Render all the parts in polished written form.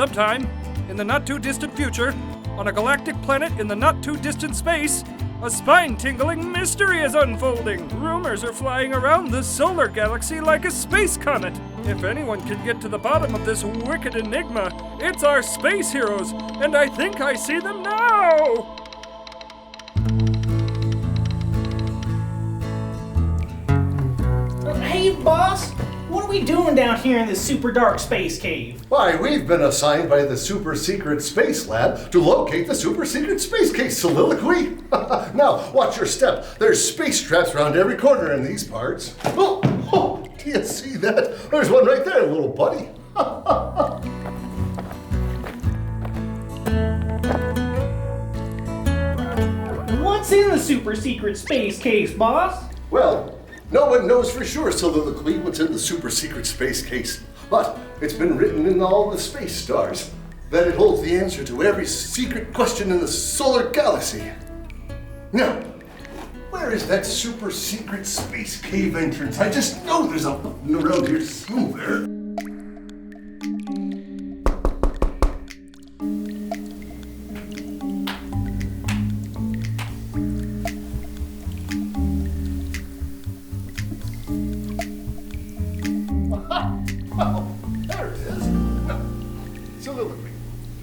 Sometime, in the not-too-distant future, on a galactic planet in the not-too-distant space, a spine-tingling mystery is unfolding. Rumors are flying around the solar galaxy like a space comet. If anyone can get to the bottom of this wicked enigma, it's our space heroes, and I think I see them now! Hey, boss! What are we doing down here in this super dark space cave? Why, we've been assigned by the super secret space lab to locate the super secret space case Soliloquy. Now, watch your step. There's space traps around every corner in these parts. Oh, do you see that? There's one right there, little buddy. What's in the super secret space case, boss? Well, no one knows for sure, Soliloquy, what's in the super secret space case. But it's been written in all the space stars that it holds the answer to every secret question in the solar galaxy. Now, where is that super secret space cave entrance? I just know there's a button around here somewhere. Oh, there it is. Soliloquy.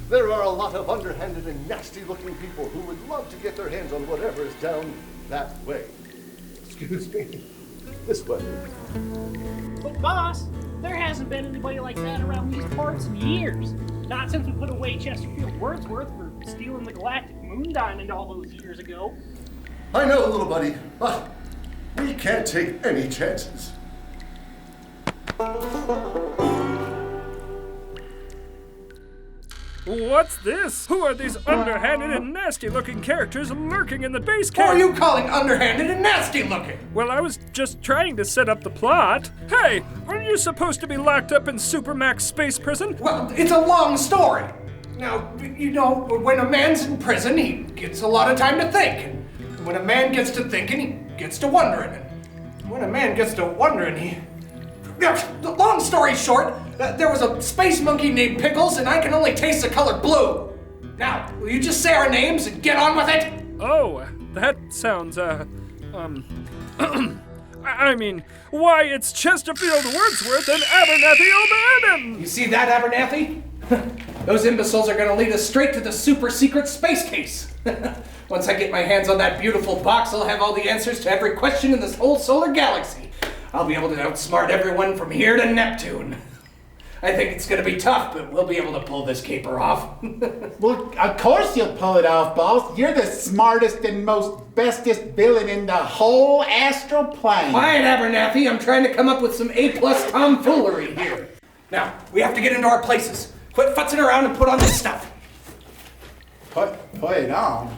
There are a lot of underhanded and nasty-looking people who would love to get their hands on whatever is down that way. Excuse me. This way. But boss, there hasn't been anybody like that around these parts in years. Not since we put away Chesterfield Wortsworth for stealing the galactic moon diamond all those years ago. I know, little buddy, but we can't take any chances. What's this? Who are these underhanded and nasty-looking characters lurking in the base Who camp? are you calling underhanded and nasty looking? Well, I was just trying to set up the plot. Hey, aren't you supposed to be locked up in Supermax space prison? Well, it's a long story. Now, you know, when a man's in prison, he gets a lot of time to think. And when a man gets to thinking, he gets to wondering. And when a man gets to wondering, he... Long story short, there was a space monkey named Pickles, and I can only taste the color blue. Now, will you just say our names and get on with it? Oh, that sounds, I mean, why, it's Chesterfield Wortsworth and Abernathy O'Bannon! You see that, Abernathy? Those imbeciles are gonna lead us straight to the super secret space case. Once I get my hands on that beautiful box, I'll have all the answers to every question in this whole solar galaxy. I'll be able to outsmart everyone from here to Neptune. I think it's gonna be tough, but we'll be able to pull this caper off. Well, of course you'll pull it off, boss. You're the smartest and most bestest villain in the whole astral plane. Quiet, Abernathy. I'm trying to come up with some A-plus tomfoolery here. Now, we have to get into our places. Quit futzing around and put on this stuff. Put it on.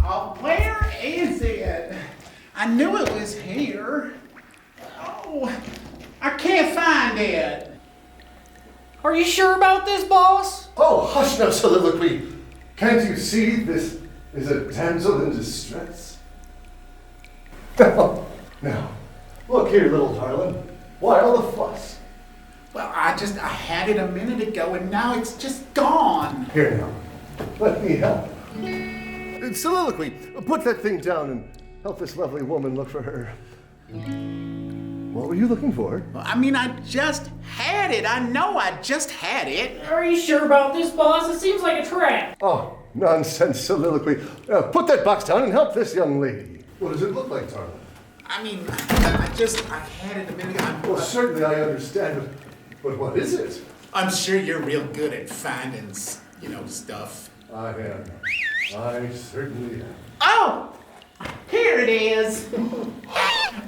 Oh, where is it? I knew it was here. Oh, I can't find it. Are you sure about this, boss? Oh, hush now, Soliloquy. Can't you see this is a damsel in distress? Now, look here, little darling. Why all the fuss? Well, I had it a minute ago and now it's just gone. Here now, let me help. Soliloquy, put that thing down and help this lovely woman look for her. What were you looking for? Well, I mean, I just had it. I know I just had it. Are you sure about this, boss? It seems like a trap. Oh, nonsense, Soliloquy. Put that box down and help this young lady. What does it look like, darling? I mean, I had it a minute ago. Well, certainly I understand, but what is it? I'm sure you're real good at finding, stuff. I am. I certainly am. Oh! Here it is.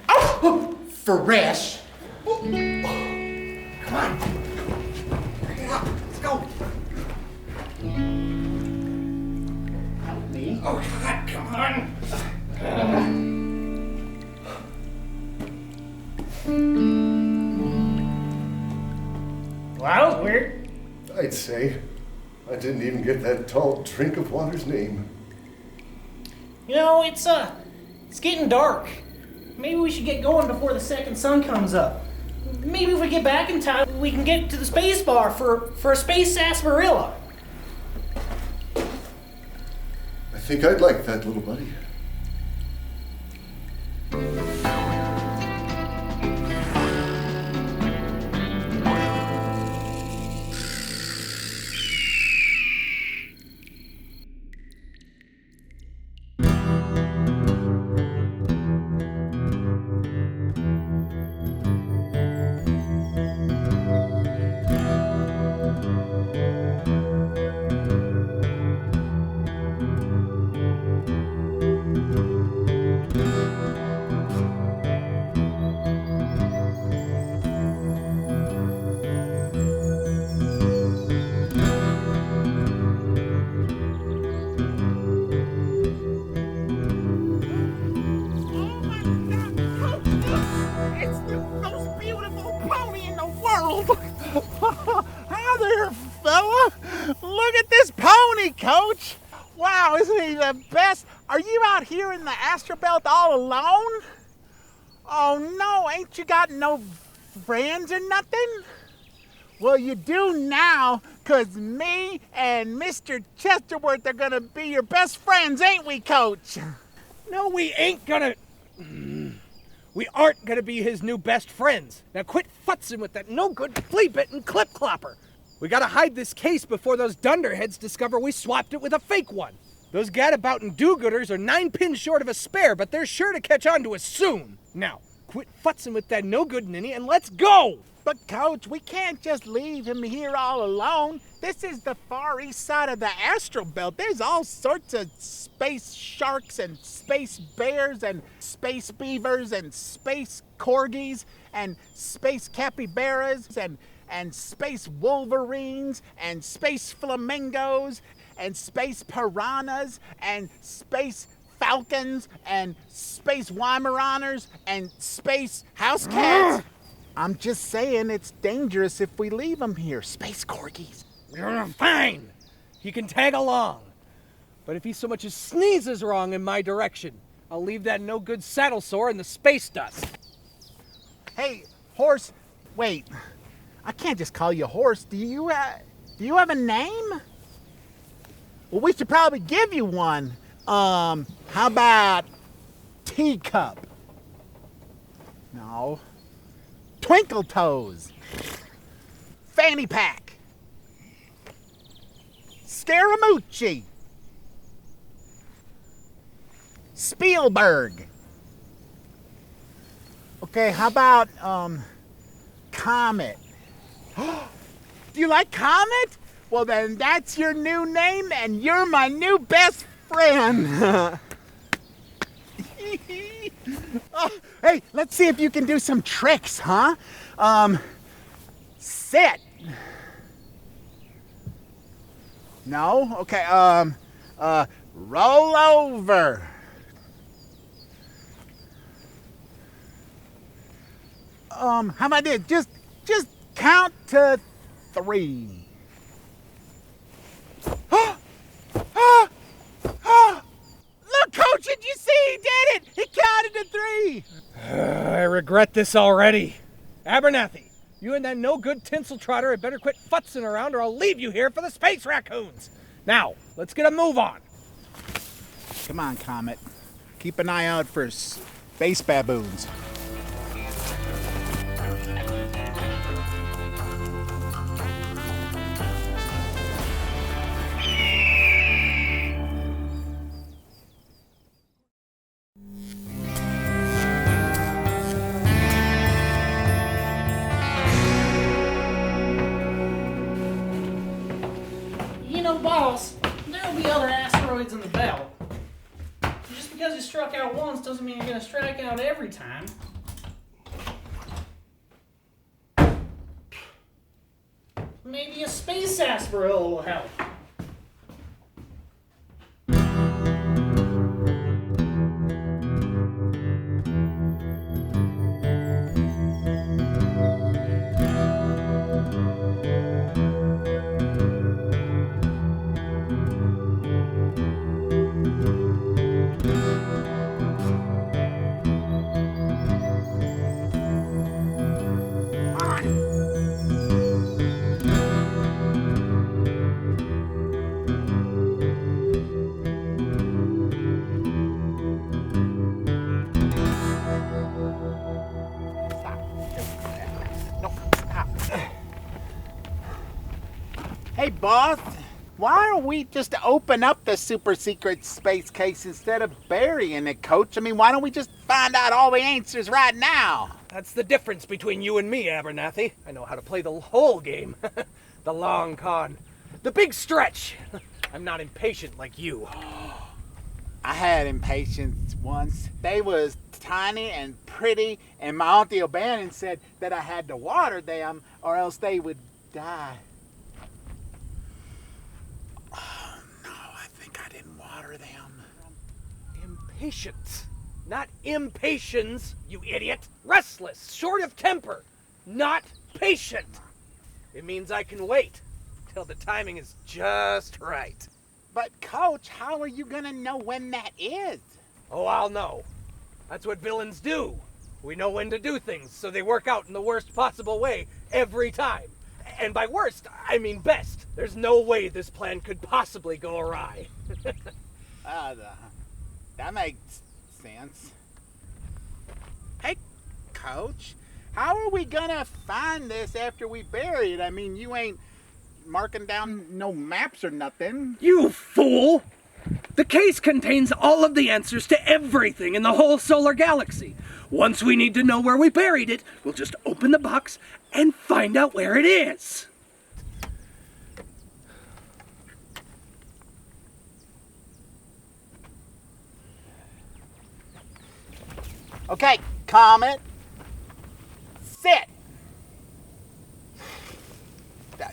Oh! Fresh. Come on. Let's go. Help me. Oh, God, come on. Well, that was weird. I'd say. I didn't even get that tall drink of water's name. You know, it's getting dark. Maybe we should get going before the second sun comes up. Maybe if we get back in time, we can get to the space bar for a space sarsaparilla. I think I'd like that, little buddy. Hi there, fella. Look at this pony, Coach. Wow, isn't he the best? Are you out here in the Astrobelt all alone? Oh no, ain't you got no friends or nothing? Well, you do now, 'cause me and Mr. Chesterworth are gonna be your best friends, ain't we, Coach? No, we ain't gonna... We aren't gonna be his new best friends. Now quit futzing with that no-good flea-bitten clip-clopper. We gotta hide this case before those dunderheads discover we swapped it with a fake one. Those gadaboutin' do-gooders are 9 pins short of a spare, but they're sure to catch on to us soon. Now, quit futzing with that no-good ninny and let's go! But Coach, we can't just leave him here all alone. This is the far east side of the Astrobelt. There's all sorts of space sharks and space bears and space beavers and space corgis and space capybaras and space wolverines and space flamingos and space piranhas and space falcons and space Weimaraners and space house cats. I'm just saying it's dangerous if we leave them here. Space corgis. Fine. He can tag along. But if he so much as sneezes wrong in my direction, I'll leave that no-good saddle sore in the space dust. Hey, horse. Wait. I can't just call you horse. Do you have a name? Well, we should probably give you one. How about Teacup? No. Twinkle Toes. Fanny Pack. Scaramucci. Spielberg. Okay, how about Comet? Do you like Comet? Well then that's your new name and you're my new best friend. Hey, let's see if you can do some tricks, huh? Sit. No? Okay, roll over. How about this? Just count to 3. Look, Coach, did you see he did it? He counted to 3. I regret this already. Abernathy, you and that no-good tinsel trotter had better quit futzing around or I'll leave you here for the space raccoons. Now, let's get a move on. Come on, Comet. Keep an eye out for space baboons. Boss, there'll be other asteroids in the belt. Just because you struck out once doesn't mean you're going to strike out every time. Maybe a space asteroid will help. Hey, boss, why don't we just open up the super secret space case instead of burying it, Coach? I mean, why don't we just find out all the answers right now? That's the difference between you and me, Abernathy. I know how to play the whole game. The long con. The big stretch. I'm not impatient like you. I had impatience once. They was tiny and pretty, and my Auntie O'Bannon said that I had to water them or else they would die. Oh, no, I think I didn't water them. Impatience. Not impatience, you idiot. Restless, short of temper. Not patient. It means I can wait till the timing is just right. But, Coach, how are you gonna know when that is? Oh, I'll know. That's what villains do. We know when to do things, so they work out in the worst possible way every time. And by worst, I mean best. There's no way this plan could possibly go awry. That makes sense. Hey, Coach, how are we gonna find this after we bury it? I mean, you ain't marking down no maps or nothing. You fool! The case contains all of the answers to everything in the whole solar galaxy. Once we need to know where we buried it, we'll just open the box and find out where it is. Okay, Comet. Sit.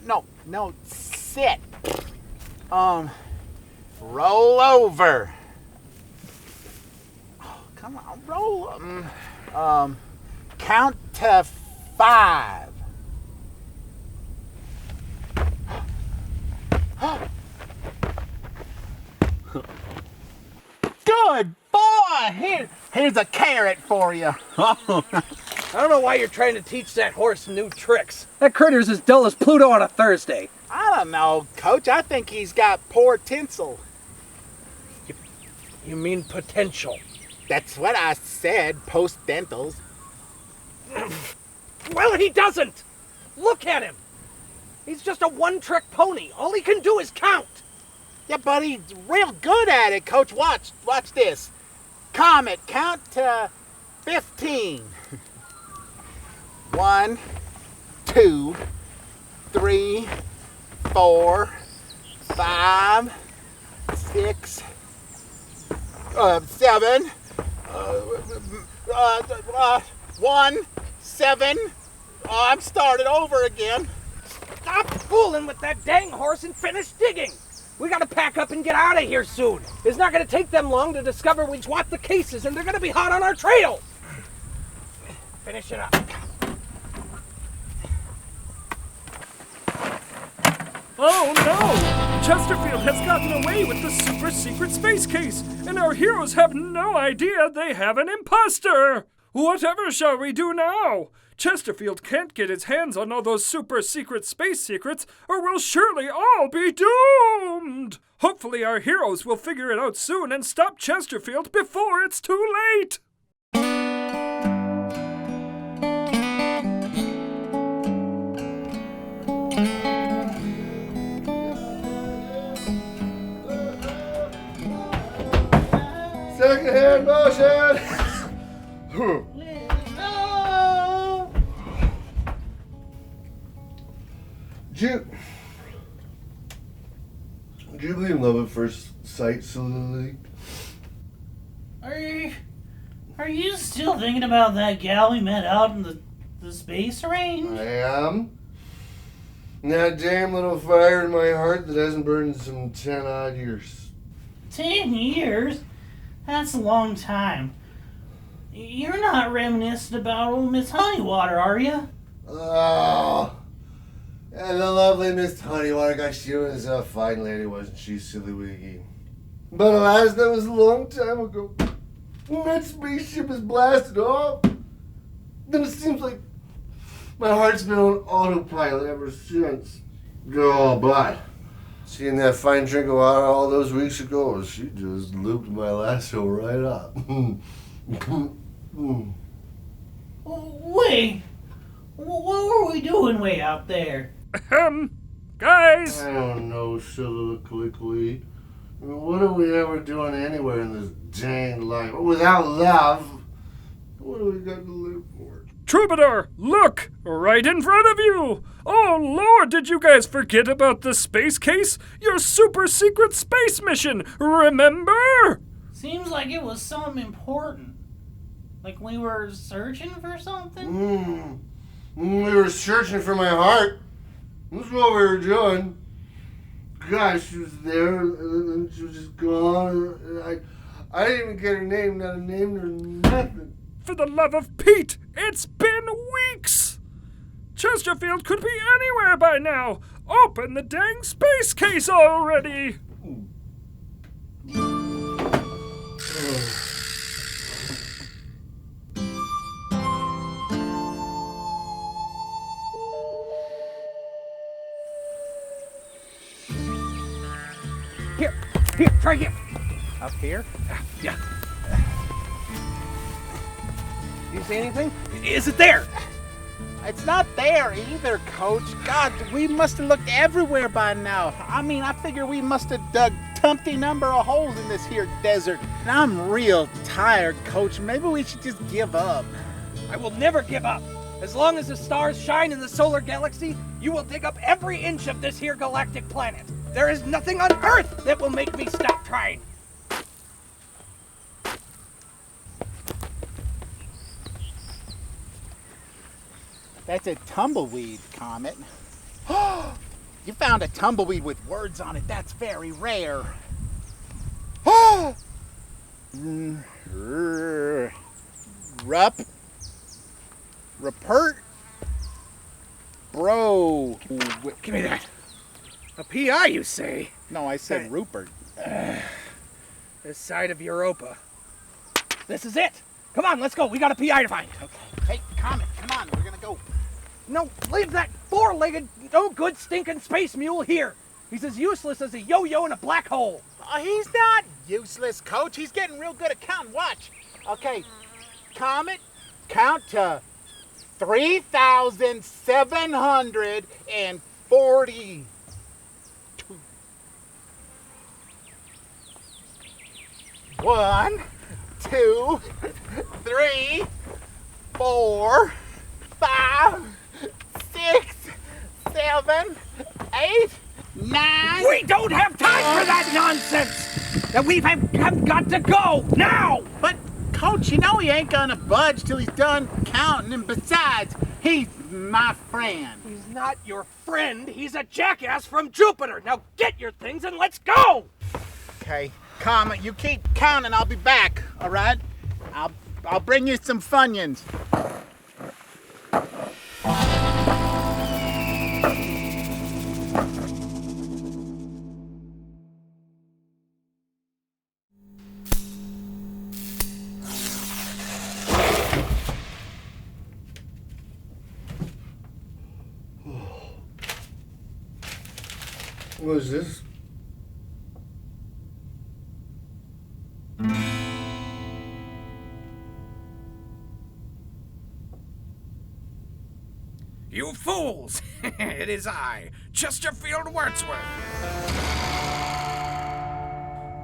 No, sit. Roll over. Oh, come on, roll. Count to 5. Good boy. Here's a carrot for you. I don't know why you're trying to teach that horse new tricks. That critter's as dull as Pluto on a Thursday. I don't know, Coach. I think he's got poor tinsel. You mean potential? That's what I said, post-dentals. Well, he doesn't! Look at him! He's just a one-trick pony. All he can do is count. Yeah, but he's real good at it, Coach. Watch this. Comet, count to 15. 1, 2, 3, 4, 5, 6, 7, 1, 7. Oh, I'm started over again. Stop fooling with that dang horse and finish digging. We gotta pack up and get out of here soon. It's not gonna take them long to discover which what the case is, and they're gonna be hot on our trail. Finish it up. Oh no! Chesterfield has gotten away with the super secret space case, and our heroes have no idea they have an imposter! Whatever shall we do now? Chesterfield can't get his hands on all those super secret space secrets, or we'll surely all be doomed! Hopefully our heroes will figure it out soon and stop Chesterfield before it's too late! Second hand motion! Do you believe in love at first sight, Soliloquy? Are you still thinking about that gal we met out in the space range? I am. And that damn little fire in my heart that hasn't burned in some 10 odd years. 10 years? That's a long time. You're not reminiscent about old Miss Honeywater, are you? Oh. And the lovely Miss Honeywater, gosh, she was a fine lady, wasn't she, Soliloquy? But alas, that was a long time ago. When that spaceship is blasted off, then it seems like my heart's been on autopilot ever since. Oh, but seeing that fine drink of water all those weeks ago, she just looped my lasso right up. Wait, what were we doing way out there? Guys! I don't know, Soliloquy. I mean, what are we ever doing anywhere in this dang life? Without love, what do we got to live for? Troubadour, look! Right in front of you! Oh Lord, did you guys forget about the space case? Your super secret space mission, remember? Seems like it was something important. Like we were searching for something? We were searching for my heart. That's what we were doing. Gosh, she was there, and then she was just gone. I didn't even get her name, not a name or nothing. For the love of Pete, it's been weeks! Chesterfield could be anywhere by now! Open the dang space case already! Here, try here. Up here? Yeah. You see anything? Is it there? It's not there either, Coach. God, we must have looked everywhere by now. I mean, I figure we must have dug tumpty number of holes in this here desert. And I'm real tired, Coach. Maybe we should just give up. I will never give up. As long as the stars shine in the solar galaxy, you will dig up every inch of this here galactic planet. There is nothing on Earth that will make me stop trying. That's a tumbleweed, Comet. You found a tumbleweed with words on it. That's very rare. Rupert? Bro. Give me that. A PI, you say? No, I said Rupert. This side of Europa. This is it. Come on, let's go. We got a PI to find. Okay. Hey, Comet, come on. We're gonna go. No, leave that four-legged, no good stinking space mule here. He's as useless as a yo-yo in a black hole. He's not useless, Coach. He's getting real good at counting. Watch. Okay, Comet, count to 3,740. 1, 2, 3, 4, 5, 6, 7, 8, 9. We don't have time for that nonsense! That we've have got to go now! But, Coach, you know he ain't gonna budge till he's done counting, and besides, he's my friend. He's not your friend, he's a jackass from Jupiter! Now get your things and let's go! Okay, Comet, you keep counting, I'll be back, all right? I'll bring you some Funyuns. What is this? You fools! It is I, Chesterfield Wortsworth.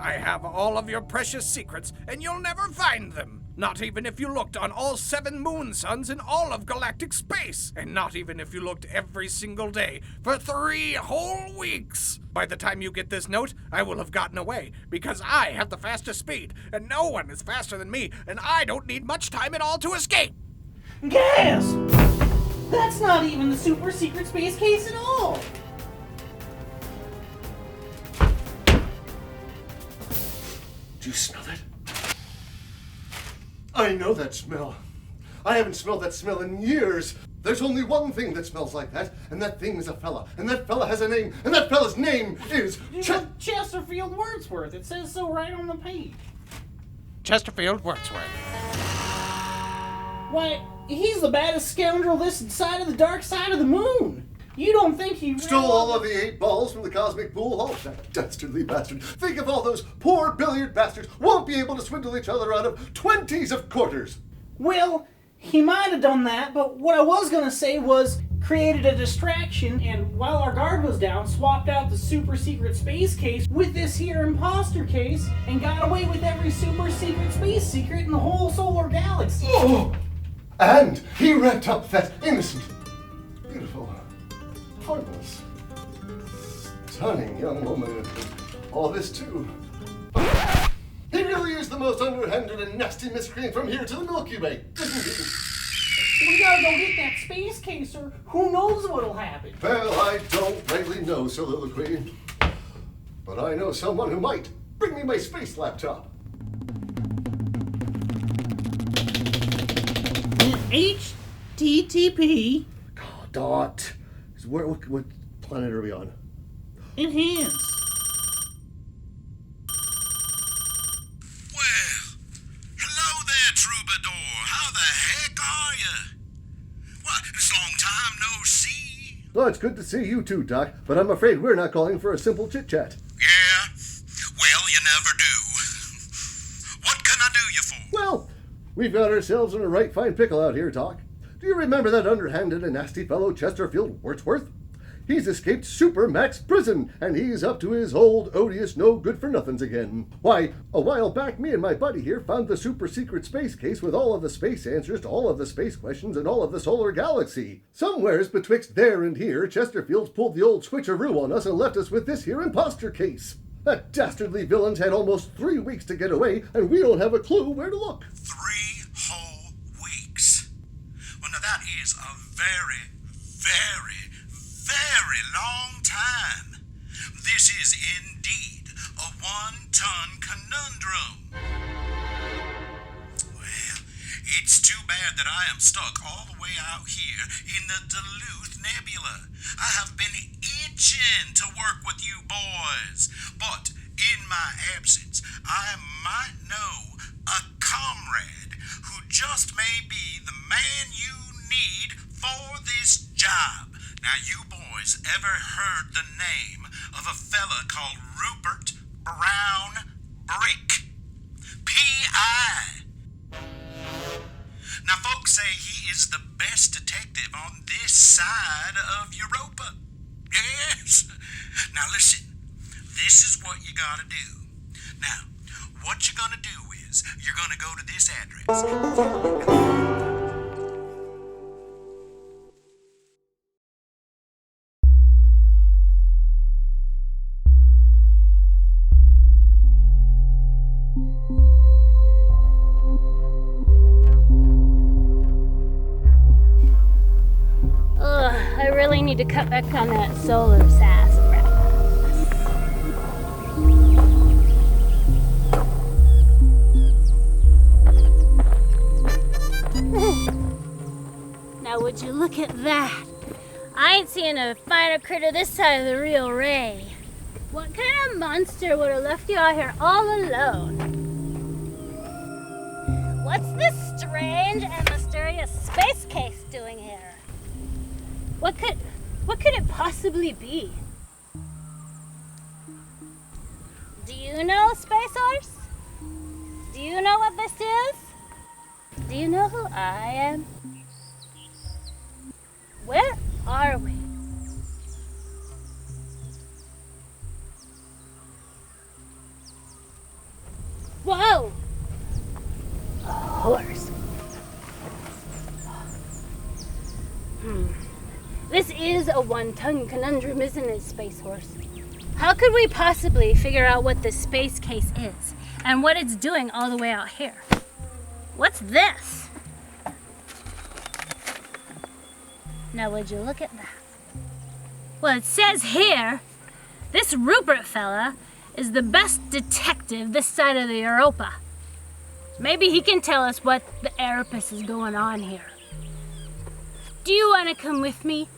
I have all of your precious secrets, and you'll never find them. Not even if you looked on all 7 moon suns in all of galactic space. And not even if you looked every single day for 3 whole weeks. By the time you get this note, I will have gotten away, because I have the fastest speed, and no one is faster than me, and I don't need much time at all to escape. Gas! That's not even the super secret space case at all! Do you smell that? I know that smell. I haven't smelled that smell in years. There's only one thing that smells like that, and that thing is a fella. And that fella has a name, and that fella's name is Chesterfield Wortsworth. It says so right on the page. Chesterfield Wortsworth. Why, he's the baddest scoundrel this side of the dark side of the moon. You don't think he Stole all of the 8 balls from the cosmic pool hall? That dastardly bastard. Think of all those poor billiard bastards won't be able to swindle each other out of 20s of quarters. Well, he might have done that, but what I was going to say was created a distraction, and while our guard was down, swapped out the super secret space case with this here imposter case, and got away with every super secret space secret in the whole solar galaxy. Oh! And he wrapped up that innocent, beautiful, harmless, stunning young woman with all this too. He really is the most underhanded and nasty miscreant from here to the Milky Way, isn't he? We gotta go get that space case, or who knows what'll happen. Well, I don't really know, Soliloquy. But I know someone who might. Bring me my space laptop. HTTP. Oh, Dot. What planet are we on? Enhance. Well, hello there, Troubadour. How the heck are you? What, it's a long time no see. Well, it's good to see you too, Doc, but I'm afraid we're not calling for a simple chit-chat. Yeah? Well, you never do. What can I do you for? Well, we've got ourselves in a right fine pickle out here, Doc. Do you remember that underhanded and nasty fellow Chesterfield Wortsworth? He's escaped Super Max prison, and he's up to his old, odious, no-good-for-nothings again. Why, a while back, me and my buddy here found the super-secret space case with all of the space answers to all of the space questions in all of the solar galaxy. Somewheres betwixt there and here, Chesterfield's pulled the old switcheroo on us and left us with this here imposter case. That dastardly villain's had almost 3 weeks to get away, and we don't have a clue where to look. 3 whole weeks. Well, now that is a very, very, very long time. This is indeed a 1-ton conundrum. Well, it's too bad that I am stuck all the way out here in the Duluth Nebula. I have been itching to work with you boys, but in my absence, I might know a comrade who just may be the man you need for this job. Now, you boys ever heard the name of a fella called Rupert Brown Brick? P.I. Now, folks say he is the best detective on this side of Europa. Yes. Now, listen, this is what you gotta do. Now, what you're gonna do is, you're gonna go to this address. I really need to cut back on that solar sassafras. Now would you look at that? I ain't seen a finer critter this side of the real Ray. What kind of monster would have left you out here all alone? What's this strange and mysterious space case doing here? What could it possibly be? you know, Space Horse? Do you know what this is? Do you know who I am? Where are we? Whoa! A horse. This is a one-ton conundrum, isn't it, Space Horse? How could we possibly figure out what this space case is and what it's doing all the way out here? What's this? Now, would you look at that? Well, it says here, this Rupert fella is the best detective this side of the Europa. Maybe he can tell us what the Erebus is going on here. Do you want to come with me,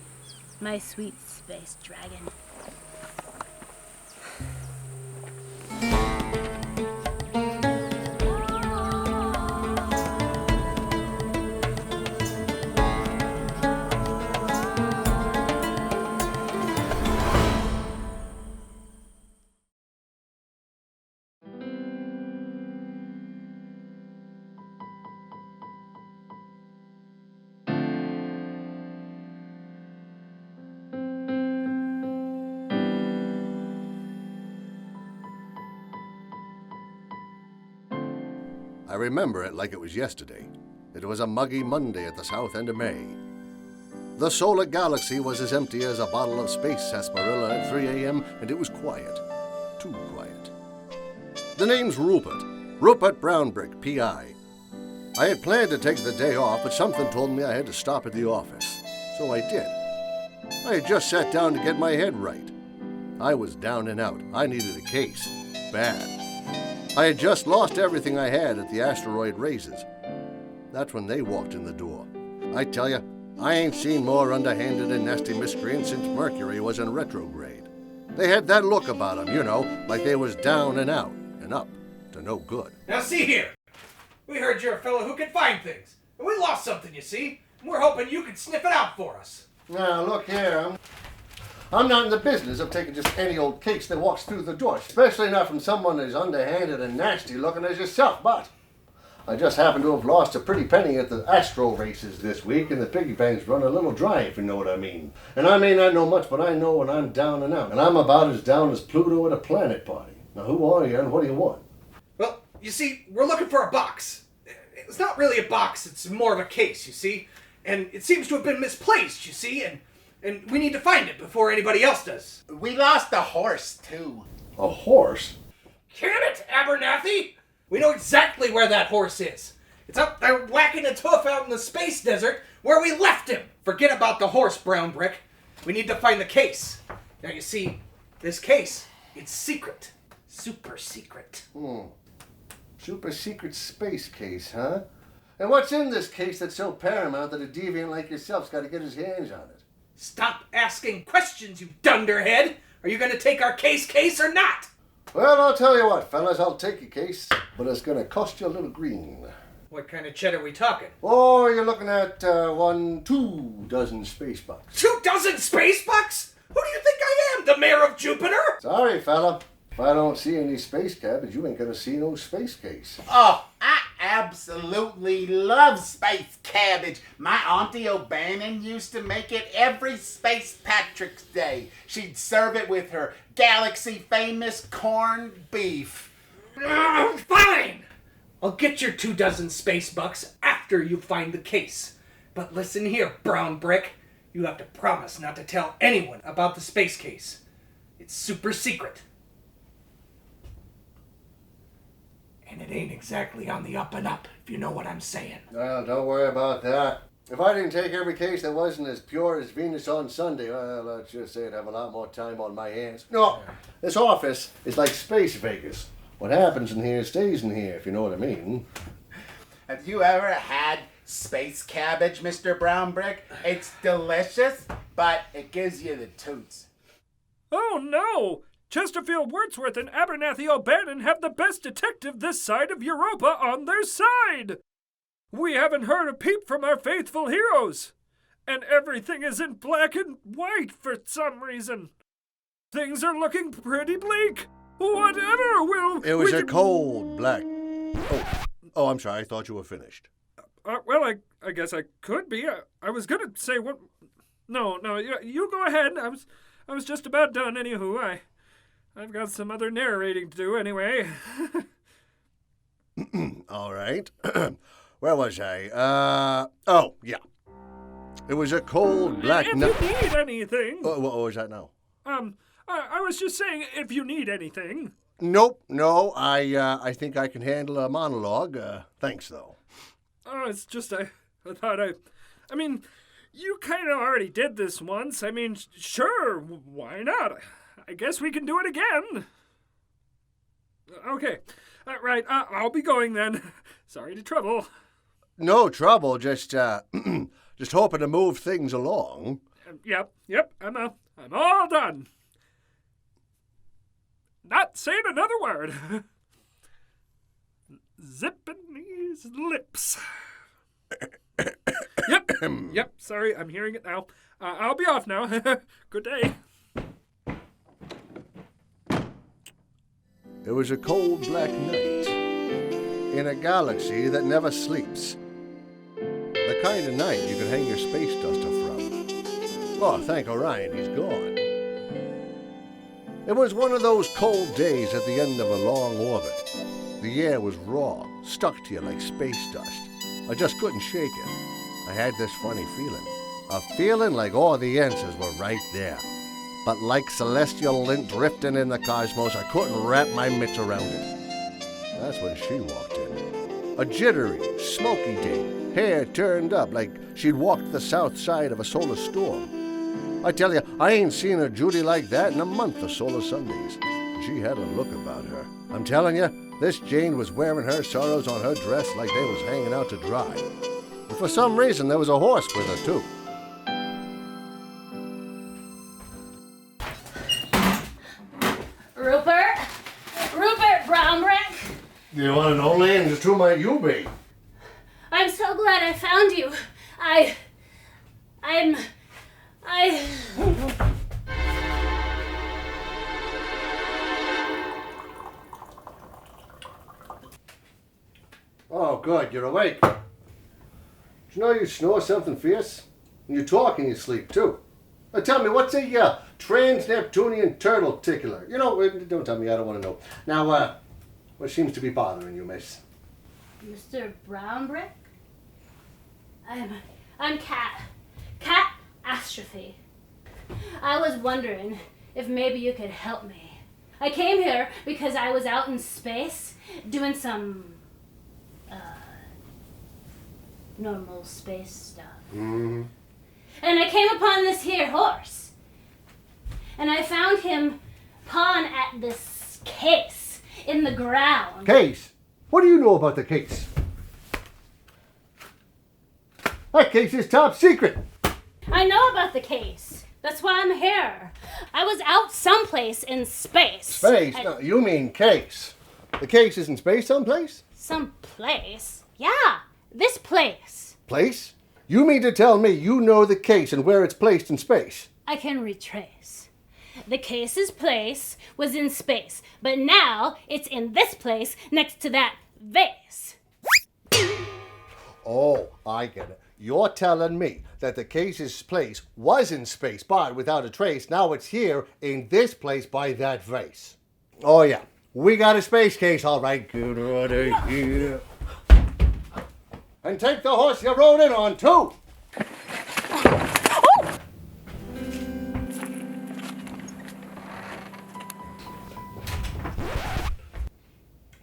my sweet space dragon? I remember it like it was yesterday. It was a muggy Monday at the south end of May. The solar galaxy was as empty as a bottle of space sarsaparilla at 3 a.m., and it was quiet. Too quiet. The name's Rupert Brownbrick, P.I. I had planned to take the day off, but something told me I had to stop at the office. So I did. I had just sat down to get my head right. I was down and out. I needed a case. Bad. I had just lost everything I had at the asteroid raises. That's when they walked in the door. I tell you, I ain't seen more underhanded and nasty miscreants since Mercury was in retrograde. They had that look about them, you know, like they was down and out and up to no good. Now see here. We heard you're a fellow who can find things. And we lost something, you see. And we're hoping you can sniff it out for us. Now, look here. I'm not in the business of taking just any old case that walks through the door, especially not from someone as underhanded and nasty looking as yourself, but I just happen to have lost a pretty penny at the astro races this week, and the piggy bank's run a little dry, if you know what I mean. And I may not know much, but I know when I'm down and out. And I'm about as down as Pluto at a planet party. Now, who are you and what do you want? Well, you see, we're looking for a box. It's not really a box, it's more of a case, you see. And it seems to have been misplaced, you see, and we need to find it before anybody else does. We lost a horse, too. A horse? Can it, Abernathy? We know exactly where that horse is. It's up there whacking its hoof out in the space desert where we left him. Forget about the horse, Brownbrick. We need to find the case. Now, you see, this case, it's secret. Super secret. Super secret space case, huh? And what's in this case that's so paramount that a deviant like yourself's got to get his hands on it? Stop asking questions, you dunderhead! Are you going to take our case or not? Well, I'll tell you what, fellas, I'll take your case, but it's going to cost you a little green. What kind of cheddar are we talking? Oh, you're looking at 2 dozen space bucks. 2 dozen space bucks? Who do you think I am, the mayor of Jupiter? Sorry, fella. If I don't see any space cabbage, you ain't going to see no space case. Oh, I absolutely love space cabbage. My Auntie O'Bannon used to make it every Space Patrick's Day. She'd serve it with her galaxy-famous corned beef. Fine! I'll get your 2 dozen space bucks after you find the case. But listen here, Brownbrick. You have to promise not to tell anyone about the space case. It's super secret. And it ain't exactly on the up and up, if you know what I'm saying. Well, don't worry about that. If I didn't take every case that wasn't as pure as Venus on Sunday, well, let's just say I'd have a lot more time on my hands. No, this office is like Space Vegas. What happens in here stays in here, if you know what I mean. Have you ever had space cabbage, Mr. Brownbrick? It's delicious, but it gives you the toots. Oh no! Chesterfield Wortsworth and Abernathy O'Bannon have the best detective this side of Europa on their side! We haven't heard a peep from our faithful heroes! And everything is in black and white for some reason. Things are looking pretty bleak. Whatever will... It was we a can- cold, black... Oh, I'm sorry. I thought you were finished. Well, I guess I could be. I was gonna say what... No, you go ahead. I was just about done, anywho. I've got some other narrating to do, anyway. All right. Where was I? Oh, yeah. It was a cold, black If night... you need anything... What was that now? I was just saying, if you need anything... Nope, no. I think I can handle a monologue. Thanks, though. Oh, it's just I thought I mean, you kind of already did this once. I mean, sure, why not? I guess we can do it again. Okay, right, I'll be going then. Sorry to trouble. No trouble, just hoping to move things along. Yep, I'm all done. Not saying another word. Zipping these lips. Yep, sorry, I'm hearing it now. I'll be off now. Good day. It was a cold, black night in a galaxy that never sleeps. The kind of night you could hang your space duster from. Oh, thank Orion, he's gone. It was one of those cold days at the end of a long orbit. The air was raw, stuck to you like space dust. I just couldn't shake it. I had this funny feeling. A feeling like all the answers were right there. But like celestial lint drifting in the cosmos, I couldn't wrap my mitts around it. That's when she walked in. A jittery, smoky day, hair turned up like she'd walked the south side of a solar storm. I tell you, I ain't seen a Judy like that in a month of solar Sundays. She had a look about her. I'm telling you, this Jane was wearing her sorrows on her dress like they was hanging out to dry. And for some reason, there was a horse with her, too. Rupert Brownbrick. You want to know, Lane? Just who might you be? I'm so glad I found you. I... Oh, good, you're awake. Did you know you snore something fierce? And you talk in your sleep, too. Now tell me, what's a trans-Neptunian turtle tickler? You know, don't tell me, I don't want to know. Now, what seems to be bothering you, miss? Mr. Brownbrick? I'm Cat Astrophy. I was wondering if maybe you could help me. I came here because I was out in space doing some normal space stuff. Mm-hmm. And I came upon this here horse. And I found him pawing at this case in the ground. Case? What do you know about the case? That case is top secret. I know about the case. That's why I'm here. I was out someplace in space. Space? No, you mean case. The case is in space someplace? Someplace? Yeah, this place. Place? You mean to tell me you know the case and where it's placed in space? I can retrace. The case's place was in space, but now it's in this place next to that vase. Oh, I get it. You're telling me that the case's place was in space, but without a trace, now it's here in this place by that vase. Oh, yeah. We got a space case, all right. Get out of here. And take the horse you rode in on, too.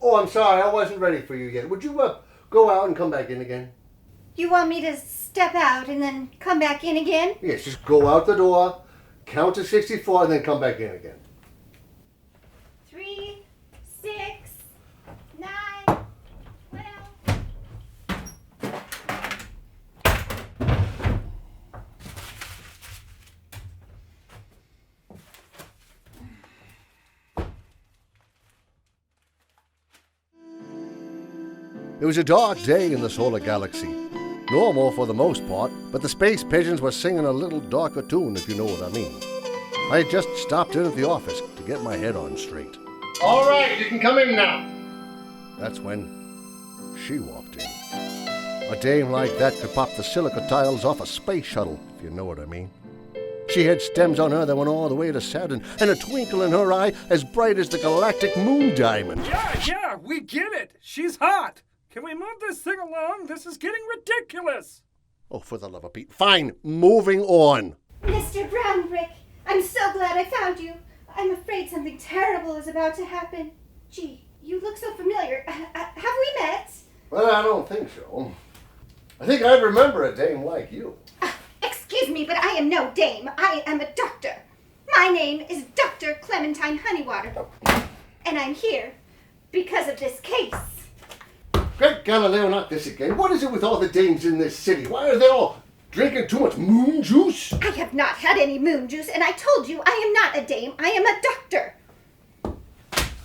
Oh, I'm sorry. I wasn't ready for you yet. Would you go out and come back in again? You want me to step out and then come back in again? Yes, just go out the door, count to 64, and then come back in again. 3, 6, 9, 12. It was a dark day in the solar galaxy. Normal for the most part, but the space pigeons were singing a little darker tune, if you know what I mean. I had just stopped in at the office to get my head on straight. All right, you can come in now. That's when she walked in. A dame like that could pop the silica tiles off a space shuttle, if you know what I mean. She had stems on her that went all the way to Saturn, and a twinkle in her eye as bright as the galactic moon diamond. Yeah, we get it. She's hot. Can we move this thing along? This is getting ridiculous. Oh, for the love of Pete. Fine, moving on. Mr. Brownbrick, I'm so glad I found you. I'm afraid something terrible is about to happen. Gee, you look so familiar. Have we met? Well, I don't think so. I think I'd remember a dame like you. Excuse me, but I am no dame. I am a doctor. My name is Dr. Clementine Honeywater. And I'm here because of this case. Great Galileo, not this again. What is it with all the dames in this city? Why are they all drinking too much moon juice? I have not had any moon juice, and I told you I am not a dame. I am a doctor.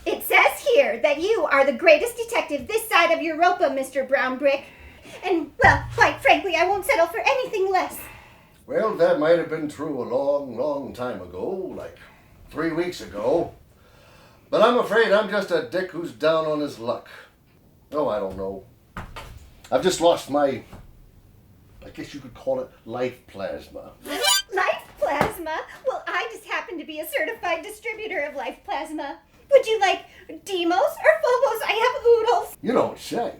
It says here that you are the greatest detective this side of Europa, Mr. Brownbrick. And, well, quite frankly, I won't settle for anything less. Well, that might have been true a long, long time ago, like 3 weeks ago. But I'm afraid I'm just a dick who's down on his luck. Oh, I don't know. I've just lost my, I guess you could call it life plasma. Life plasma? Well, I just happen to be a certified distributor of life plasma. Would you like Demos or Phobos? I have oodles. You don't say.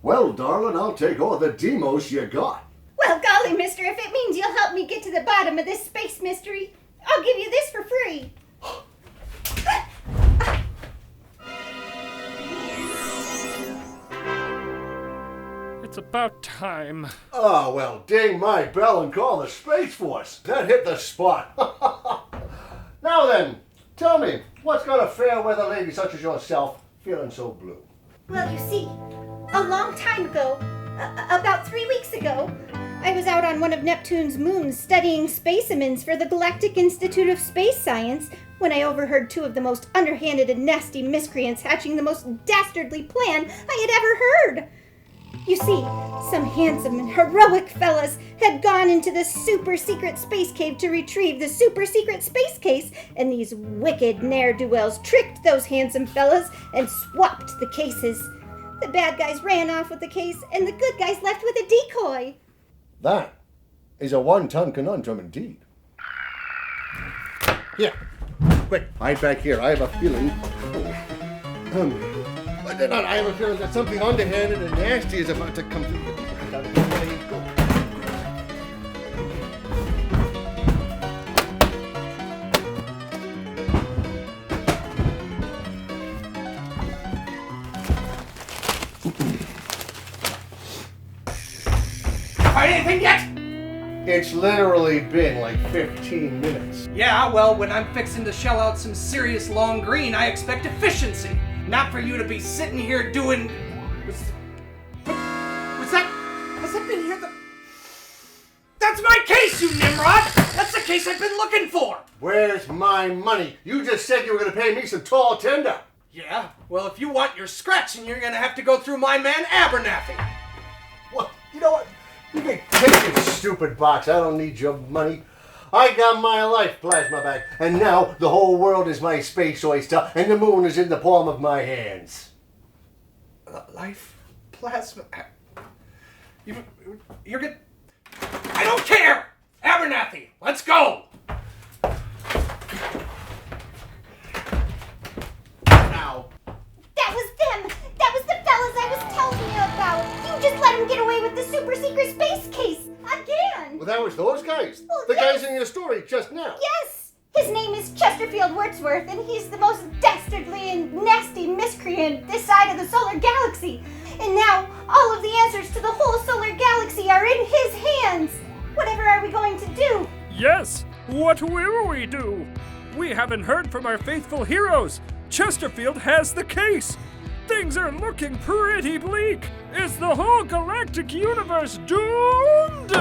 Well, darling, I'll take all the demos you got. Well, golly, mister, if it means you'll help me get to the bottom of this space mystery, I'll give you this for free. It's about time. Oh, well, ding my bell and call the Space Force. That hit the spot. Now then, tell me, what's got a fair weather lady such as yourself feeling so blue? Well, you see, a long time ago, about 3 weeks ago, I was out on one of Neptune's moons studying specimens for the Galactic Institute of Space Science when I overheard two of the most underhanded and nasty miscreants hatching the most dastardly plan I had ever heard. You see, some handsome and heroic fellas had gone into the super-secret space cave to retrieve the super-secret space case, and these wicked ne'er-do-wells tricked those handsome fellas and swapped the cases. The bad guys ran off with the case, and the good guys left with a decoy. That is a one-ton conundrum indeed. Here, quick, hide back here. I have a feeling... I have a feeling that something underhanded and nasty is about to come through. Find anything yet? It's literally been like 15 minutes. Yeah, well, when I'm fixing to shell out some serious long green, I expect efficiency. Not for you to be sitting here doing... What's that? Has it been here? That's my case, you Nimrod! That's the case I've been looking for! Where's my money? You just said you were going to pay me some tall tender. Yeah, well, if you want your scratching, you're going to have to go through my man Abernathy. What? You know what? You can take your stupid box. I don't need your money. I got my life plasma back, and now the whole world is my space oyster, and the moon is in the palm of my hands. Life plasma... You're good... I don't care! Abernathy, let's go! Now. That was them! That was the fellas I was telling you about! You just let them get away with the super-secret space case! Again! Well, that was those guys. Well, the yes. guys in your story just now. Yes! His name is Chesterfield Wortsworth, and he's the most dastardly and nasty miscreant this side of the solar galaxy. And now, all of the answers to the whole solar galaxy are in his hands! Whatever are we going to do? Yes, what will we do? We haven't heard from our faithful heroes. Chesterfield has the case. Things are looking pretty bleak. Is the whole galactic universe doomed?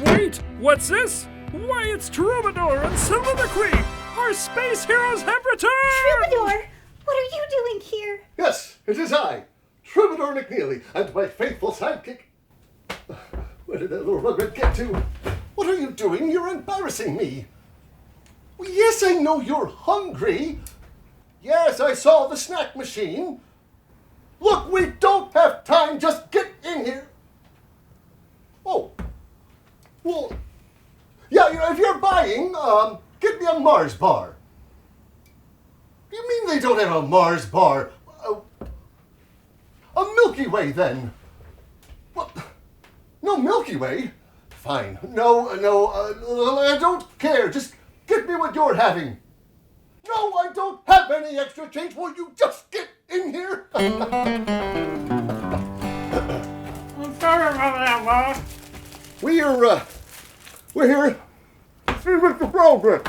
Wait, what's this? Why, it's Troubadour and Soliloquy! Our space heroes have returned! Troubadour, what are you doing here? Yes, it is I, Troubadour McNeely, and my faithful sidekick. Where did that little rugrat get to? What are you doing? You're embarrassing me. Well, yes, I know you're hungry, Yes, I saw the snack machine. Look, we don't have time. Just get in here. Oh. Well, yeah, if you're buying, get me a Mars bar. You mean they don't have a Mars bar? A Milky Way, then. What? No Milky Way? Fine. No, I don't care. Just get me what you're having. No, I don't have any extra change. Will you just get in here? I'm sorry about that, boss. We're here to see Mr. Brownbrick.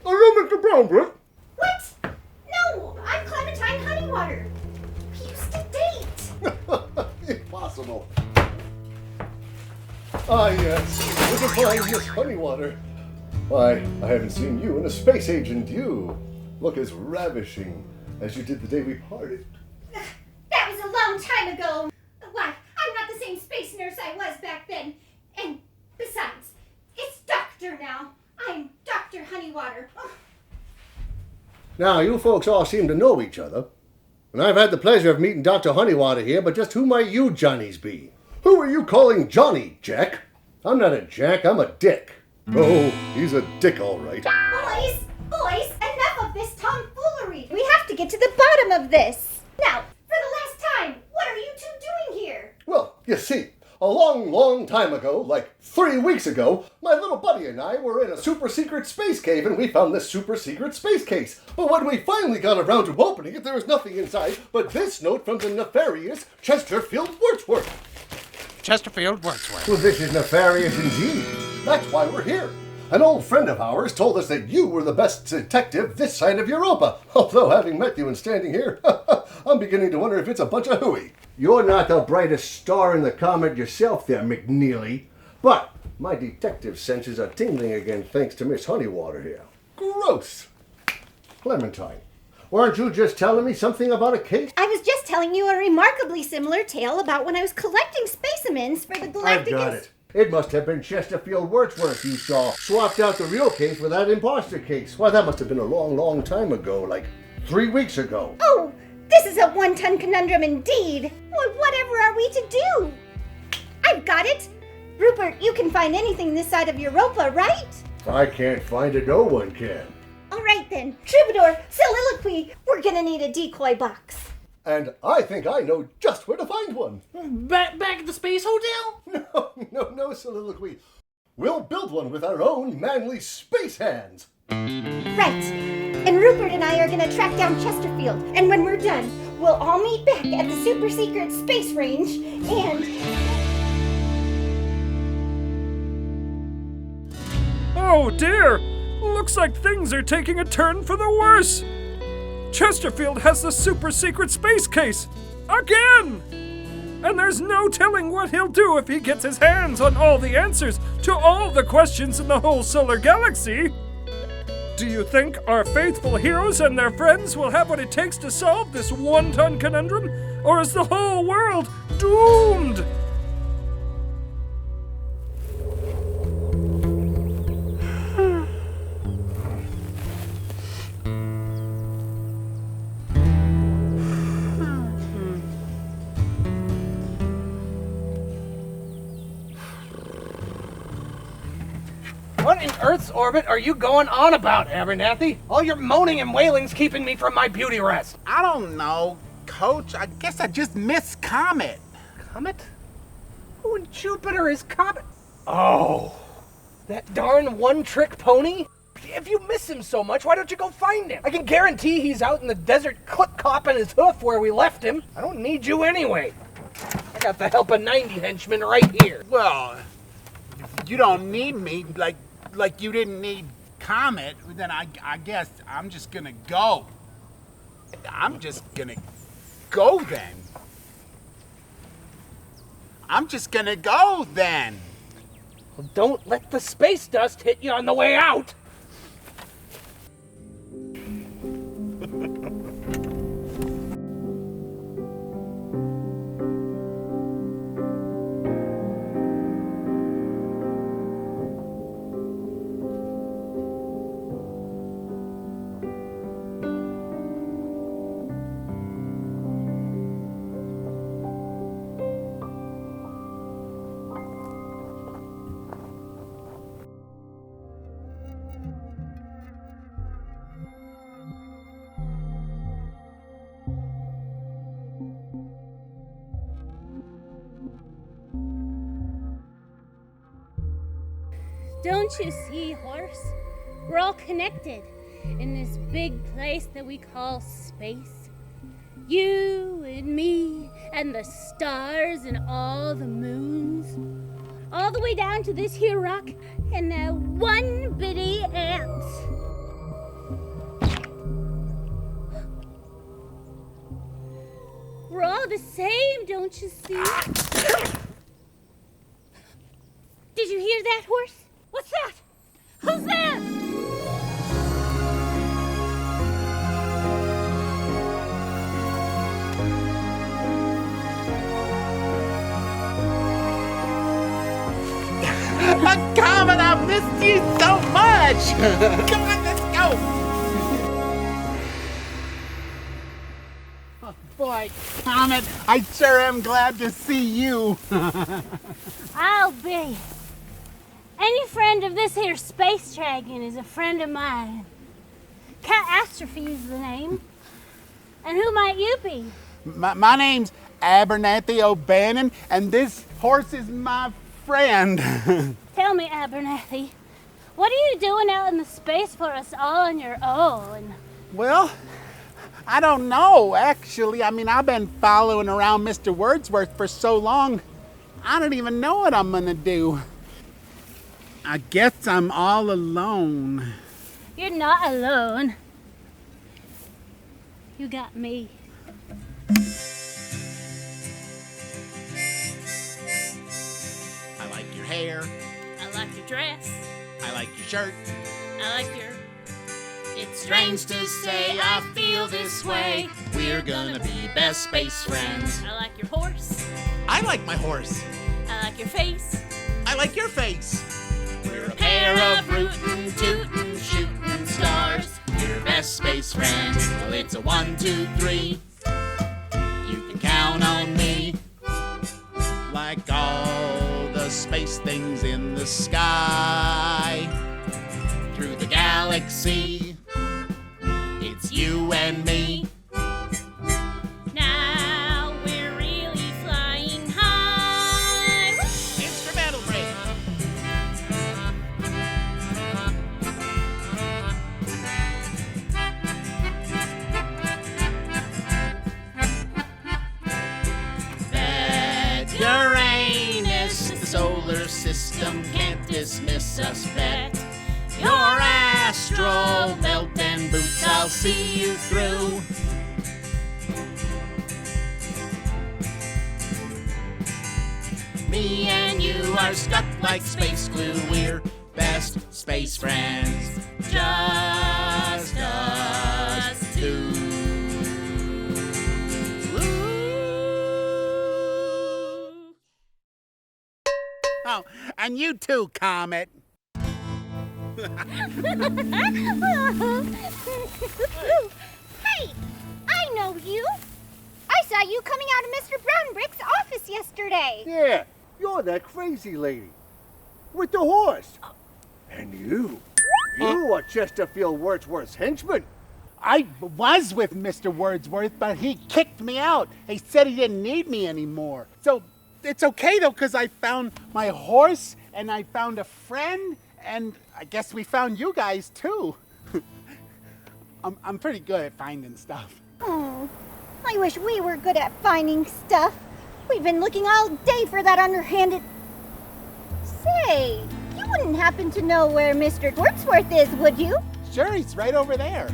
Hello, Mr. Brownbrick. What? No, I'm Clementine Honeywater. We used to date. Impossible. Ah, yes. Would you find Miss Honeywater? Why, I haven't seen you in a space agent. You look as ravishing as you did the day we parted. That was a long time ago. Why, I'm not the same space nurse I was back then. And besides, it's Doctor now. I'm Dr. Honeywater. Now, you folks all seem to know each other. And I've had the pleasure of meeting Dr. Honeywater here, but just who might you Johnnies be? Who are you calling Johnny, Jack? I'm not a Jack, I'm a dick. Oh, he's a dick, all right. Boys, enough of this tomfoolery. We have to get to the bottom of this. Now, for the last time, what are you two doing here? Well, you see, a long time ago, like 3 weeks ago, my little buddy and I were in a super secret space cave and we found this super secret space case. But when we finally got around to opening it, there was nothing inside but this note from the nefarious Chesterfield Wortsworth. Chesterfield Wortsworth. Well, this is nefarious indeed. That's why we're here. An old friend of ours told us that you were the best detective this side of Europa. Although, having met you and standing here, I'm beginning to wonder if it's a bunch of hooey. You're not the brightest star in the comet yourself there, McNeely. But my detective senses are tingling again thanks to Miss Honeywater here. Gross. Clementine, weren't you just telling me something about a case? I was just telling you a remarkably similar tale about when I was collecting specimens for the Galactic... I've got it. It must have been Chesterfield Wortsworth you saw. Swapped out the real case for that imposter case. Why, that must have been a long time ago, like 3 weeks ago. Oh, this is a one-ton conundrum indeed. Well, whatever are we to do? I've got it. Rupert, you can find anything this side of Europa, right? I can't find it, no one can. All right then. Troubadour, Soliloquy, we're gonna need a decoy box. And I think I know just where to find one. Back at the space hotel? No, Soliloquy. We'll build one with our own manly space hands. Right. And Rupert and I are gonna track down Chesterfield. And when we're done, we'll all meet back at the super secret space range and... Oh dear! Looks like things are taking a turn for the worse! Chesterfield has the super secret space case! Again! And there's no telling what he'll do if he gets his hands on all the answers to all the questions in the whole solar galaxy! Do you think our faithful heroes and their friends will have what it takes to solve this one-ton conundrum? Or is the whole world doomed? What in Earth's orbit are you going on about, Abernathy? All your moaning and wailing's keeping me from my beauty rest. I don't know, Coach. I guess I just missed Comet. Comet? Who in Jupiter is Comet? Oh, that darn one-trick pony? If you miss him so much, why don't you go find him? I can guarantee he's out in the desert clip-copping his hoof where we left him. I don't need you anyway. I got the help of 90 henchmen right here. Well, if you don't need me like you didn't need Comet, then I guess I'm just gonna go. I'm just gonna go then. Well, don't let the space dust hit you on the way out. Don't you see, horse? We're all connected in this big place that we call space. You and me and the stars and all the moons. All the way down to this here rock and that one bitty ant. We're all the same, don't you see? Did you hear that, horse? What's that? Who's there? Comet, I missed you so much! Come on, let's go! Oh, boy, Comet, I sure am glad to see you. I'll be. Any friend of this here space dragon is a friend of mine. Catastrophe is the name. And who might you be? My name's Abernathy O'Bannon, and this horse is my friend. Tell me, Abernathy, what are you doing out in the space for us all on your own? Well, I don't know, actually. I mean, I've been following around Mr. Wordsworth for so long, I don't even know what I'm gonna do. I guess I'm all alone. You're not alone. You got me. I like your hair. I like your dress. I like your shirt. I like your... It's strange to say I feel this way. We're gonna be best space friends. I like your horse. I like my horse. I like your face. I like your face. We're a pair of rootin', tootin', shootin' stars. We're best space friends. Well, it's a 1, 2, 3. You can count on me. Like all the space things in the sky. Through the galaxy, it's you and me. Now we're really flying high. Instrumental break. Bet Uranus, the solar system can't dismiss us. Bet your astral belt and boots, I'll see you through. Me and you are stuck like space glue. We're best space friends. Just us two. Oh, and you too, Comet. Hey, I know you. I saw you coming out of Mr. Brownbrick's office yesterday. Yeah, you're that crazy lady with the horse. And you are Chesterfield Wortsworth's henchman. I was with Mr. Wordsworth, but he kicked me out. He said he didn't need me anymore. So it's okay, though, because I found my horse, and I found a friend, and I guess we found you guys, too. I'm pretty good at finding stuff. Oh, I wish we were good at finding stuff. We've been looking all day for that underhanded... Say, you wouldn't happen to know where Mr. Wordsworth is, would you? Sure, he's right over there.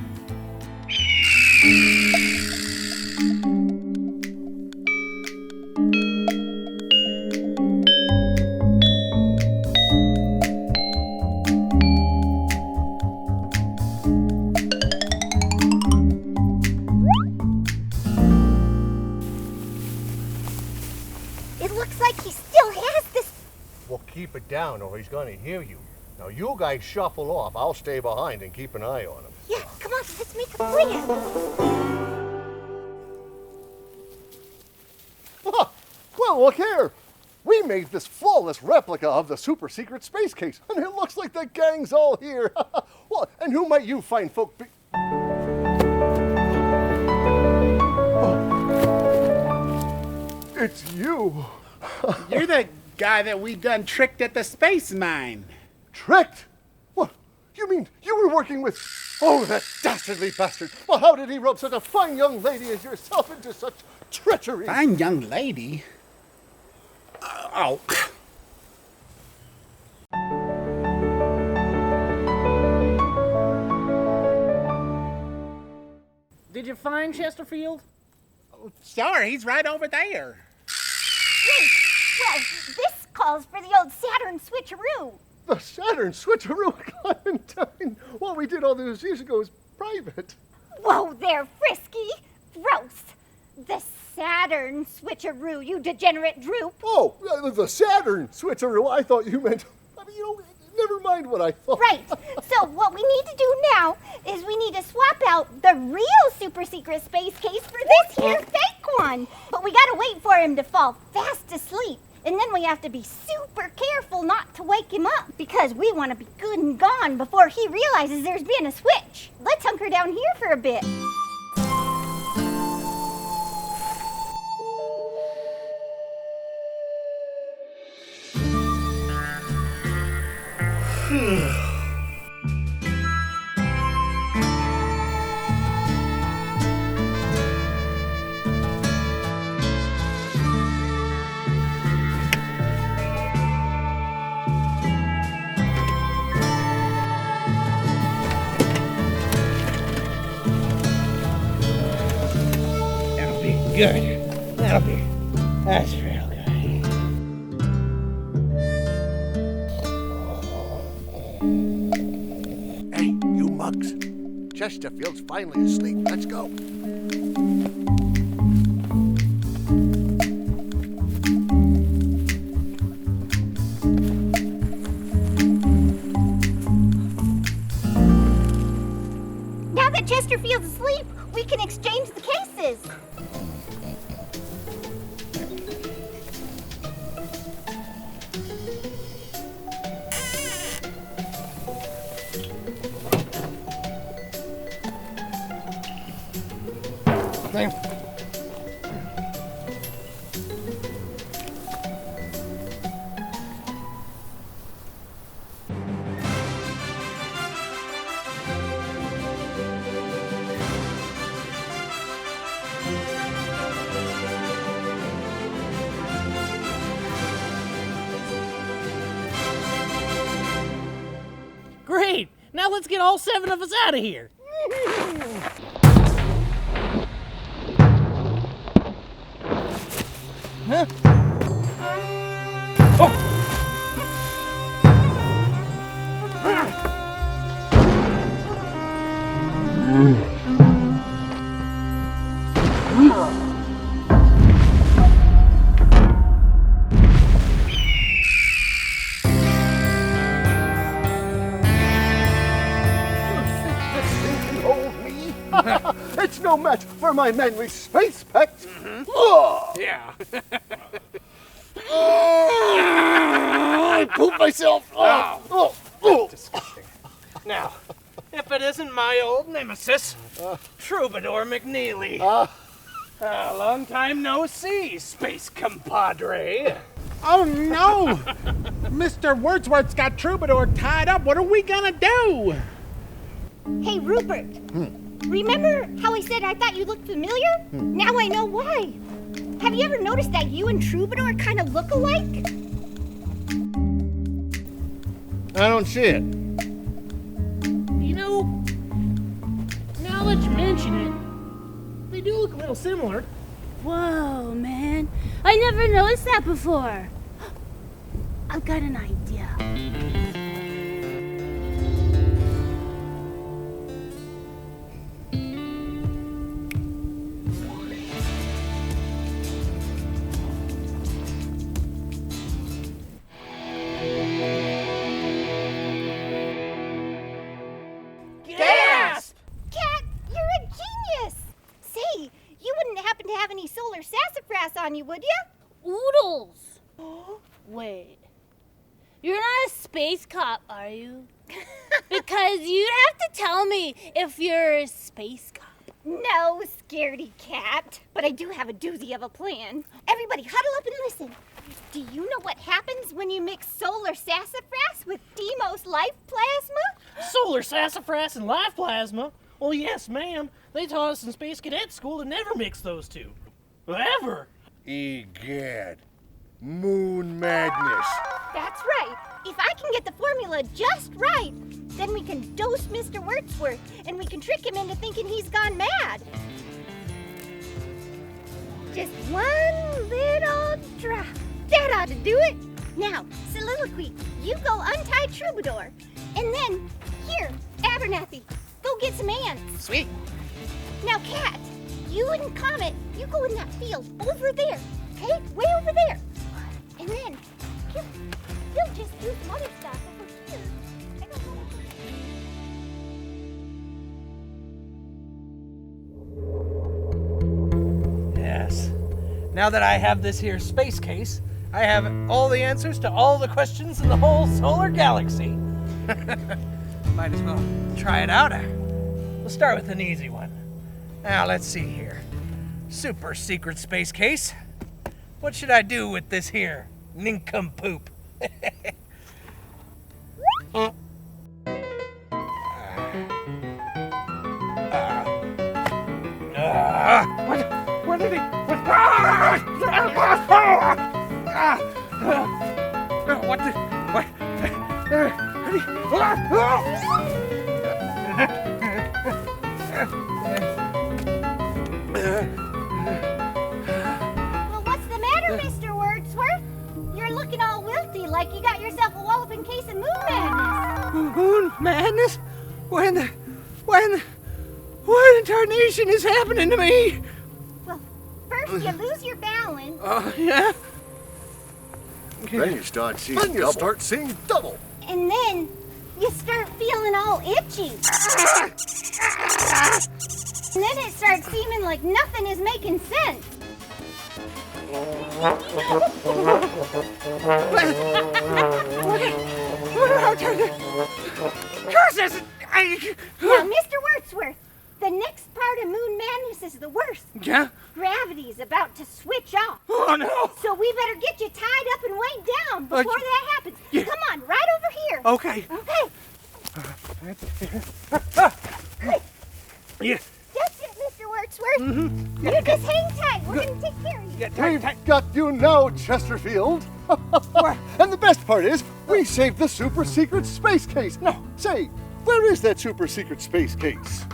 It looks like he still has this... Well, keep it down or he's gonna hear you. Now you guys shuffle off. I'll stay behind and keep an eye on him. Yeah, come on, let's make a plan. Well, look here. We made this flawless replica of the super secret space case, and it looks like the gang's all here. Well, and who might you fine folk be? Oh. It's you. You're the guy that we done tricked at the space mine. Tricked? What? You mean you were working with... Oh, that dastardly bastard. Well, how did he rub such a fine young lady as yourself into such treachery? Fine young lady? Oh. Did you find Chesterfield? Sure, he's right over there. Great. Well, this calls for the old Saturn switcheroo. The Saturn switcheroo, Clementine. What we did all those years ago is private. Whoa there, Frisky. Gross. The Saturn switcheroo, you degenerate droop. Oh, the Saturn switcheroo. I thought you meant... never mind what I thought. Right. So what we need to do now is we need to swap out the real super secret space case for this here fake one. But we gotta wait for him to fall fast asleep. And then we have to be super careful not to wake him up because we want to be good and gone before he realizes there's been a switch. Let's hunker down here for a bit. Good. That's real good. Hey, you mugs. Chesterfield's finally asleep. Let's go. Now that Chesterfield's asleep, we can exchange the cases. Thanks. Great. Now let's get all 7 of us out of here. Huh? It's no match for my manly space pecs. Yeah. I pooped myself. Disgusting. Now, if it isn't my old nemesis, Troubadour McNeely. Long time no see, space compadre. Oh no! Mr. Wordsworth's got Troubadour tied up. What are we gonna do? Hey, Rupert. Remember how I said I thought you looked familiar? Now I know why. Have you ever noticed that you and Troubadour kind of look alike? I don't see it. You know, now that you mention it, they do look a little similar. Whoa, man. I never noticed that before. I've got an idea. Gasp! Cat, you're a genius! Say, you wouldn't happen to have any solar sassafras on you, would you? Oodles. Wait. You're not a space cop, are you? Because you'd have to tell me if you're a space cop. No, scaredy cat. But I do have a doozy of a plan. Everybody huddle up and listen. Do you know what happens when you mix solar sassafras with Demos life plasma? Solar sassafras and life plasma? Well, yes, ma'am. They taught us in Space Cadet School to never mix those two. Ever. Egad. Moon madness. That's right. If I can get the formula just right, then we can dose Mr. Wortsworth and we can trick him into thinking he's gone mad. Just one little drop. That ought to do it. Now, Soliloquy, you go untie Troubadour. And then, here, Abernathy, go get some ants. Sweet. Now, Cat, you and Comet, you go in that field over there, okay? Way over there. And then, you'll just do some other stuff over here. I don't know. Yes. Now that I have this here space case, I have all the answers to all the questions in the whole solar galaxy. Might as well try it out. We'll start with an easy one. Now, let's see here. Super secret space case. What should I do with this here nincompoop? What did he? What the? Well, what's the matter, Mr. Wordsworth? You're looking all wilty like you got yourself a walloping case of moon madness. Moon madness? What in tarnation is happening to me? Well, first you lose your balance. Yeah? Then you start seeing double. And then you start feeling all itchy. And then it starts seeming like nothing is making sense. What did I turn to? Curses! Now, Mr. Wordsworth, the next part of moon madness is the worst. Yeah? Gravity's about to switch off. Oh, no! So we better get you tied up and weighed down before that happens. yeah. Come on, right over here. Okay. Okay. Yeah. That's it, Mr. Wordsworth. You just hang tight. We're going to take care of you. We've got you now, Chesterfield. And the best part is, we saved the super secret space case. No. Say, where is that super secret space case?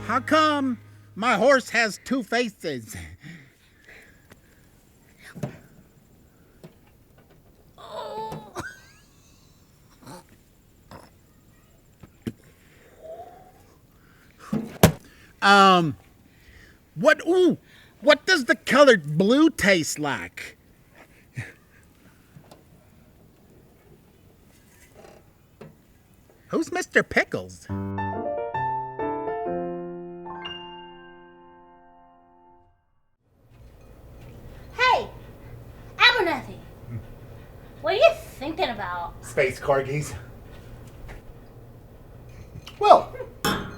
How come my horse has two faces? What does the colored blue taste like? Who's Mr. Pickles? Hey, Abernathy, what are you thinking about? Space corgis. Well, that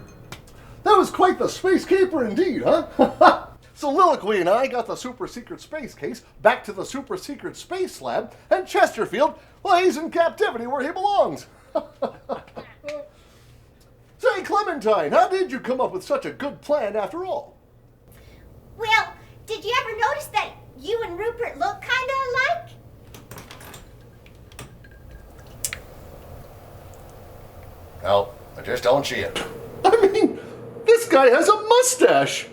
was quite the space caper indeed, huh? Soliloquy and I got the super secret space case back to the super secret space lab, and Chesterfield, well, he's in captivity where he belongs. Say, Clementine, how did you come up with such a good plan after all? Well, did you ever notice that you and Rupert look kind of alike? No, I just don't see it. I mean, this guy has a mustache.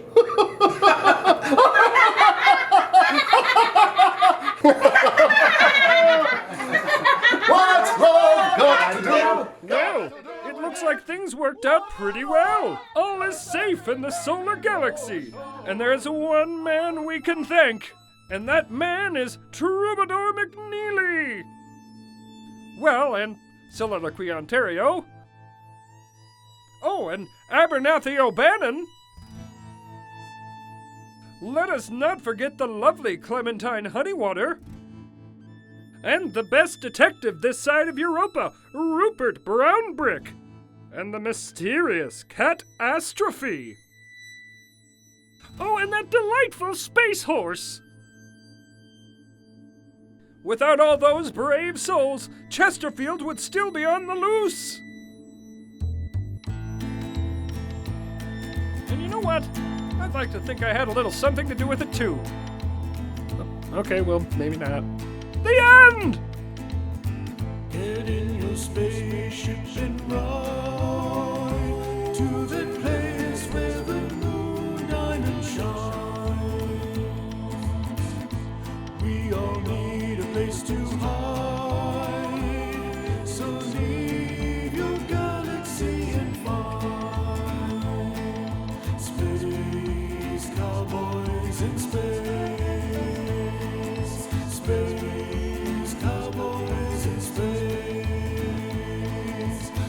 What's love got to do? Well, it looks like things worked out pretty well. All is safe in the solar galaxy. And there's one man we can thank. And that man is Troubadour McNeely. Well, and Soliloquy Ontario. Oh, and Abernathy O'Bannon. Let us not forget the lovely Clementine Honeywater. And the best detective this side of Europa, Rupert Brownbrick. And the mysterious catastrophe. Oh, and that delightful space horse. Without all those brave souls, Chesterfield would still be on the loose. And you know what? I'd like to think I had a little something to do with it too. Okay, well, maybe not. The end! Get in your spaceship and ride to the place where the moon diamond shines. We all need a place to hide, so leave your galaxy and find space cowboys in space, space cowboys in space,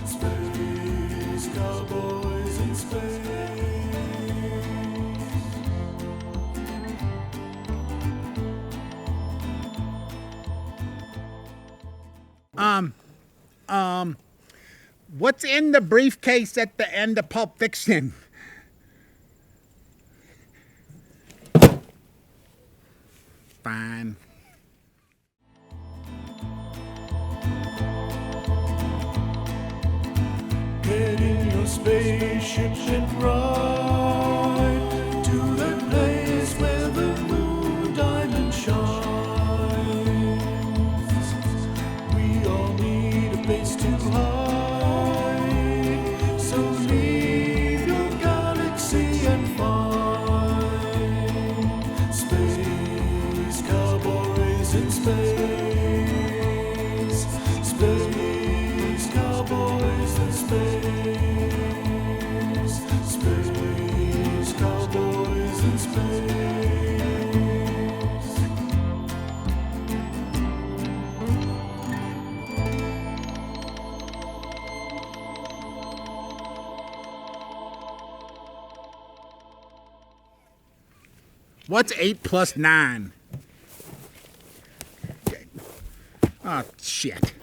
space cowboys in space. What's in the briefcase at the end of Pulp Fiction? Fine. Get in your spaceship and ride to the place where the moon diamond shines. We all need a place to hide, so leave your galaxy and find space cowboys in space, space cowboys in space, space cowboys in space. What's 8 plus 9? Oh, shit.